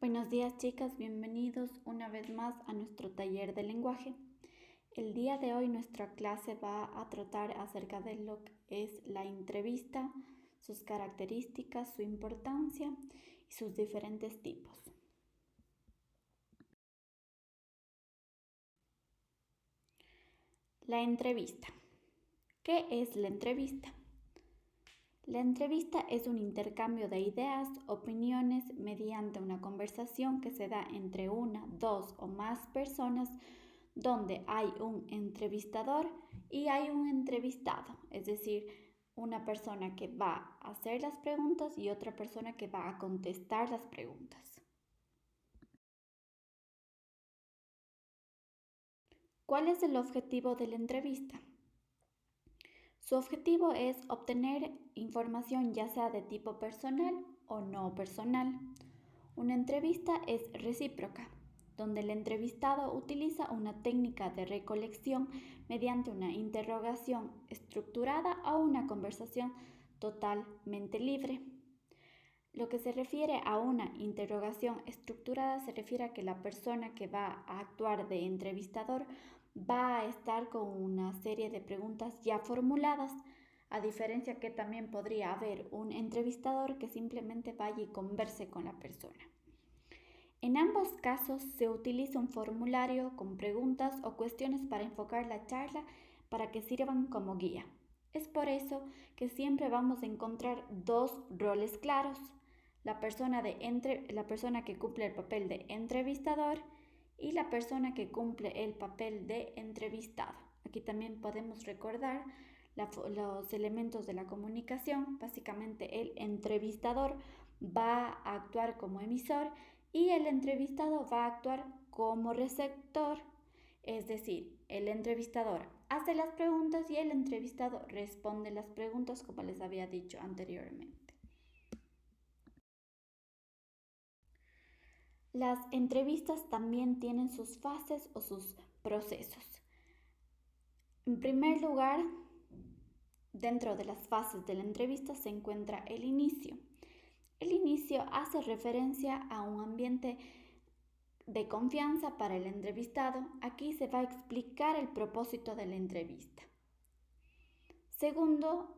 Buenos días, chicas, bienvenidos una vez más a nuestro taller de lenguaje. El día de hoy nuestra clase va a tratar acerca de lo que es la entrevista, sus características, su importancia y sus diferentes tipos. La entrevista. ¿Qué es la entrevista? La entrevista es un intercambio de ideas, opiniones mediante una conversación que se da entre una, dos o más personas donde hay un entrevistador y hay un entrevistado, es decir, una persona que va a hacer las preguntas y otra persona que va a contestar las preguntas. ¿Cuál es el objetivo de la entrevista? Su objetivo es obtener información ya sea de tipo personal o no personal. Una entrevista es recíproca, donde el entrevistado utiliza una técnica de recolección mediante una interrogación estructurada o una conversación totalmente libre. Lo que se refiere a una interrogación estructurada se refiere a que la persona que va a actuar de entrevistador va a estar con una serie de preguntas ya formuladas, a diferencia que también podría haber un entrevistador que simplemente vaya y converse con la persona. En ambos casos se utiliza un formulario con preguntas o cuestiones para enfocar la charla para que sirvan como guía. Es por eso que siempre vamos a encontrar dos roles claros: la persona que cumple el papel de entrevistador y la persona que cumple el papel de entrevistado. Aquí también podemos recordar los elementos de la comunicación. Básicamente el entrevistador va a actuar como emisor y el entrevistado va a actuar como receptor, es decir, el entrevistador hace las preguntas y el entrevistado responde las preguntas, como les había dicho anteriormente. Las entrevistas también tienen sus fases o sus procesos. En primer lugar, dentro de las fases de la entrevista se encuentra el inicio. El inicio hace referencia a un ambiente de confianza para el entrevistado. Aquí se va a explicar el propósito de la entrevista. Segundo,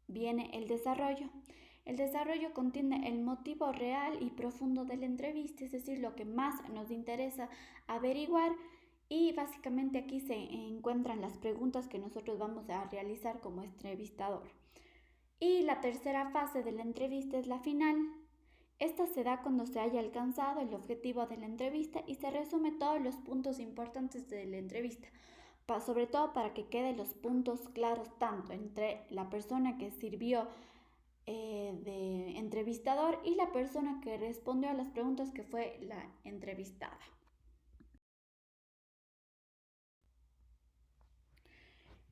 viene el desarrollo. El desarrollo contiene el motivo real y profundo de la entrevista, es decir, lo que más nos interesa averiguar, y básicamente aquí se encuentran las preguntas que nosotros vamos a realizar como entrevistador. Y la tercera fase de la entrevista es la final. Esta se da cuando se haya alcanzado el objetivo de la entrevista y se resume todos los puntos importantes de la entrevista, sobre todo para que queden los puntos claros tanto entre la persona que sirvió de entrevistador y la persona que respondió a las preguntas, que fue la entrevistada.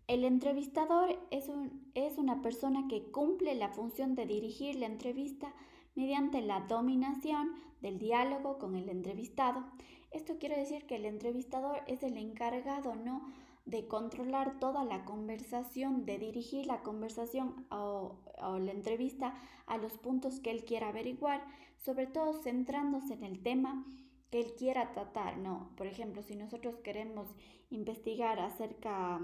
El entrevistador es una persona que cumple la función de dirigir la entrevista mediante la dominación del diálogo con el entrevistado. Esto quiere decir que el entrevistador es el encargado, ¿no?, de controlar toda la conversación, de dirigir la conversación o la entrevista a los puntos que él quiera averiguar, sobre todo centrándose en el tema que él quiera tratar, ¿no? Por ejemplo, si nosotros queremos investigar acerca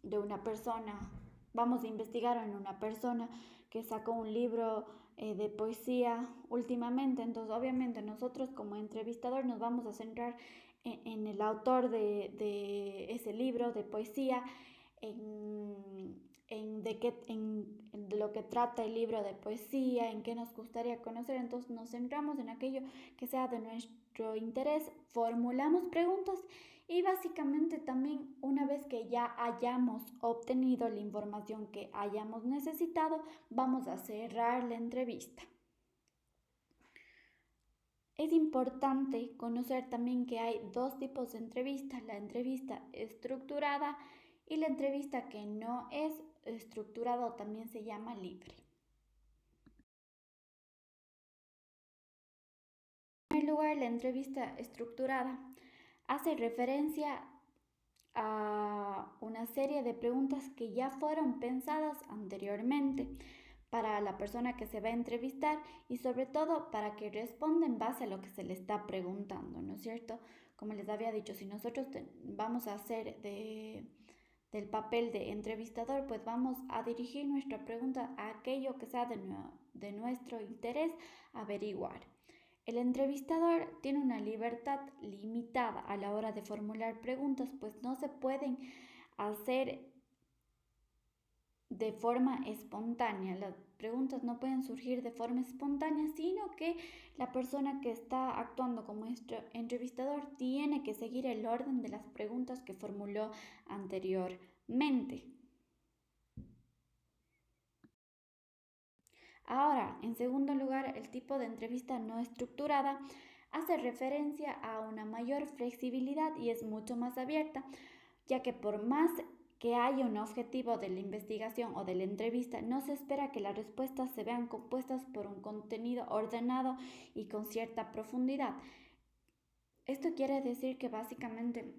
de una persona, vamos a investigar en una persona que sacó un libro de poesía últimamente, entonces obviamente nosotros como entrevistador nos vamos a centrar en el autor de ese libro de poesía, de lo que trata el libro de poesía, en qué nos gustaría conocer. Entonces nos centramos en aquello que sea de nuestro interés, formulamos preguntas y básicamente también, una vez que ya hayamos obtenido la información que hayamos necesitado, vamos a cerrar la entrevista. Es importante conocer también que hay dos tipos de entrevistas: la entrevista estructurada y la entrevista que no es estructurada, o también se llama libre. En primer lugar, la entrevista estructurada hace referencia a una serie de preguntas que ya fueron pensadas anteriormente para la persona que se va a entrevistar y sobre todo para que responda en base a lo que se le está preguntando, ¿no es cierto? Como les había dicho, si nosotros vamos a hacer del papel de entrevistador, pues vamos a dirigir nuestra pregunta a aquello que sea de nuestro interés averiguar. El entrevistador tiene una libertad limitada a la hora de formular preguntas, pues no se pueden hacer de forma espontánea. Las preguntas no pueden surgir de forma espontánea, sino que la persona que está actuando como entrevistador tiene que seguir el orden de las preguntas que formuló anteriormente. Ahora, en segundo lugar, el tipo de entrevista no estructurada hace referencia a una mayor flexibilidad y es mucho más abierta, ya que por más que haya un objetivo de la investigación o de la entrevista, no se espera que las respuestas se vean compuestas por un contenido ordenado y con cierta profundidad. Esto quiere decir que básicamente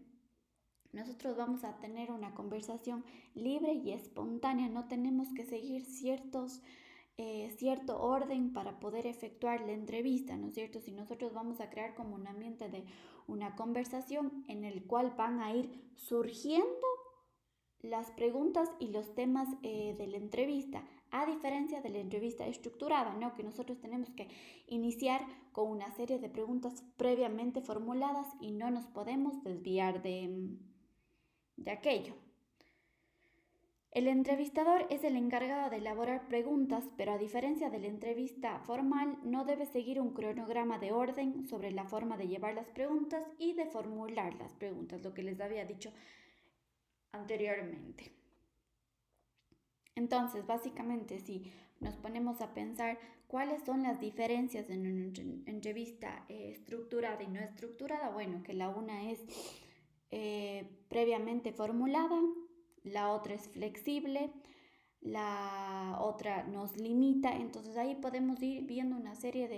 nosotros vamos a tener una conversación libre y espontánea, no tenemos que seguir cierto orden para poder efectuar la entrevista, ¿no es cierto? Si nosotros vamos a crear como un ambiente de una conversación en el cual van a ir surgiendo las preguntas y los temas de la entrevista, a diferencia de la entrevista estructurada, ¿no? Que nosotros tenemos que iniciar con una serie de preguntas previamente formuladas y no nos podemos desviar de aquello. El entrevistador es el encargado de elaborar preguntas, pero a diferencia de la entrevista formal, no debe seguir un cronograma de orden sobre la forma de llevar las preguntas y de formular las preguntas, lo que les había dicho anteriormente. Entonces, básicamente, si nos ponemos a pensar cuáles son las diferencias en una entrevista estructurada y no estructurada, bueno, que la una es previamente formulada, la otra es flexible, la otra nos limita, entonces ahí podemos ir viendo una serie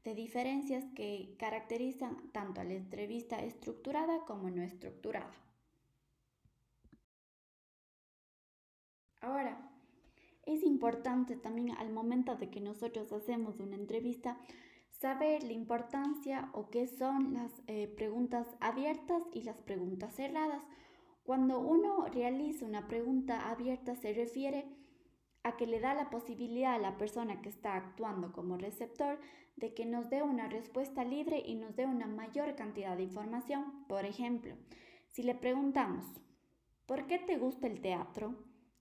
de diferencias que caracterizan tanto a la entrevista estructurada como no estructurada. Ahora, es importante también al momento de que nosotros hacemos una entrevista saber la importancia o qué son las preguntas abiertas y las preguntas cerradas. Cuando uno realiza una pregunta abierta se refiere a que le da la posibilidad a la persona que está actuando como receptor de que nos dé una respuesta libre y nos dé una mayor cantidad de información. Por ejemplo, si le preguntamos, ¿por qué te gusta el teatro?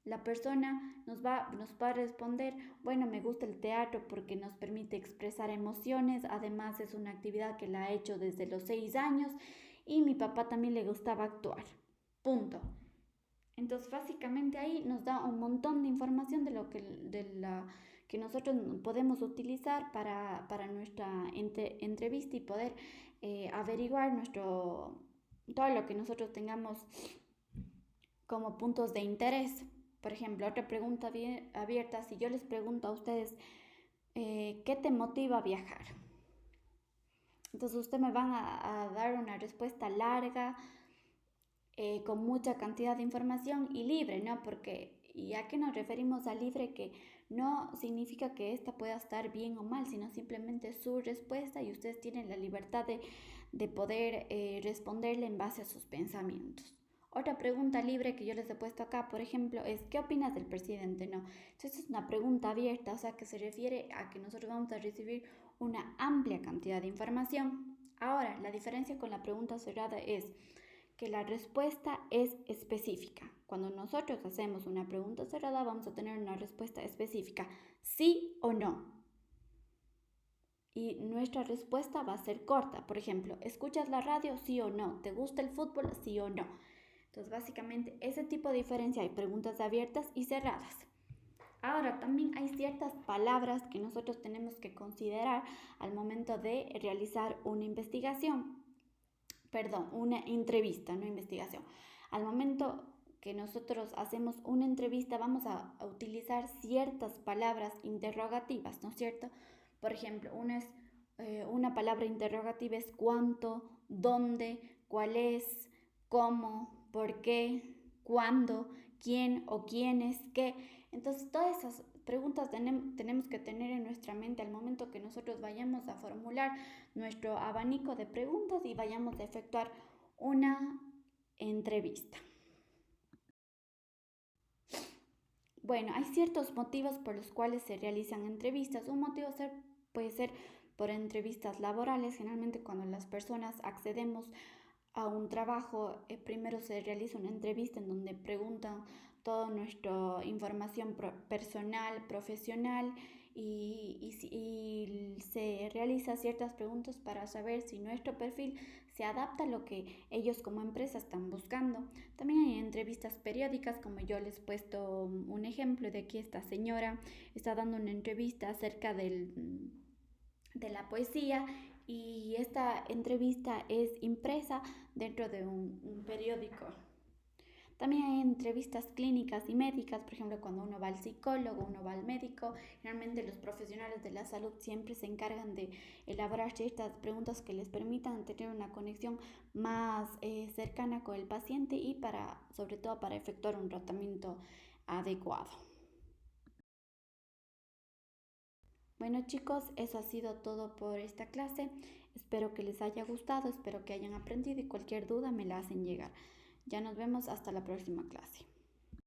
La persona nos va a responder, bueno, me gusta el teatro porque nos permite expresar emociones, además es una actividad que la ha hecho desde los 6 años y mi papá también le gustaba actuar. Punto. Entonces, básicamente ahí nos da un montón de información que nosotros podemos utilizar para nuestra entrevista y poder averiguar todo lo que nosotros tengamos como puntos de interés. Por ejemplo, otra pregunta bien abierta, si yo les pregunto a ustedes, ¿qué te motiva a viajar? Entonces ustedes me van a dar una respuesta larga, con mucha cantidad de información y libre, ¿no? Porque, ¿y a qué nos referimos a libre? Que no significa que esta pueda estar bien o mal, sino simplemente su respuesta y ustedes tienen la libertad de poder responderle en base a sus pensamientos. Otra pregunta libre que yo les he puesto acá, por ejemplo, es ¿qué opinas del presidente? No. Entonces es una pregunta abierta, o sea, que se refiere a que nosotros vamos a recibir una amplia cantidad de información. Ahora, la diferencia con la pregunta cerrada es que la respuesta es específica. Cuando nosotros hacemos una pregunta cerrada, vamos a tener una respuesta específica, sí o no. Y nuestra respuesta va a ser corta. Por ejemplo, ¿escuchas la radio? Sí o no. ¿Te gusta el fútbol? Sí o no. Entonces, básicamente, ese tipo de diferencia hay preguntas abiertas y cerradas. Ahora, también hay ciertas palabras que nosotros tenemos que considerar al momento de realizar una investigación. Perdón, una entrevista, no investigación. Al momento que nosotros hacemos una entrevista vamos a utilizar ciertas palabras interrogativas, ¿no es cierto? Por ejemplo, una palabra interrogativa es cuánto, dónde, cuál es, cómo, por qué, cuándo, quién o quiénes, qué. Entonces, todas esas preguntas tenemos que tener en nuestra mente al momento que nosotros vayamos a formular nuestro abanico de preguntas y vayamos a efectuar una entrevista. Bueno, hay ciertos motivos por los cuales se realizan entrevistas. Un motivo puede ser por entrevistas laborales. Generalmente cuando las personas accedemos a un trabajo, primero se realiza una entrevista en donde preguntan toda nuestra información personal, profesional y se realiza ciertas preguntas para saber si nuestro perfil se adapta a lo que ellos como empresa están buscando. También hay entrevistas periódicas, como yo les he puesto un ejemplo de aquí esta señora está dando una entrevista acerca de la poesía y esta entrevista es impresa dentro de un periódico. También hay entrevistas clínicas y médicas, por ejemplo, cuando uno va al psicólogo, uno va al médico, generalmente los profesionales de la salud siempre se encargan de elaborar ciertas preguntas que les permitan tener una conexión más cercana con el paciente y sobre todo para efectuar un tratamiento adecuado. Bueno chicos, eso ha sido todo por esta clase. Espero que les haya gustado, espero que hayan aprendido y cualquier duda me la hacen llegar. Ya nos vemos hasta la próxima clase.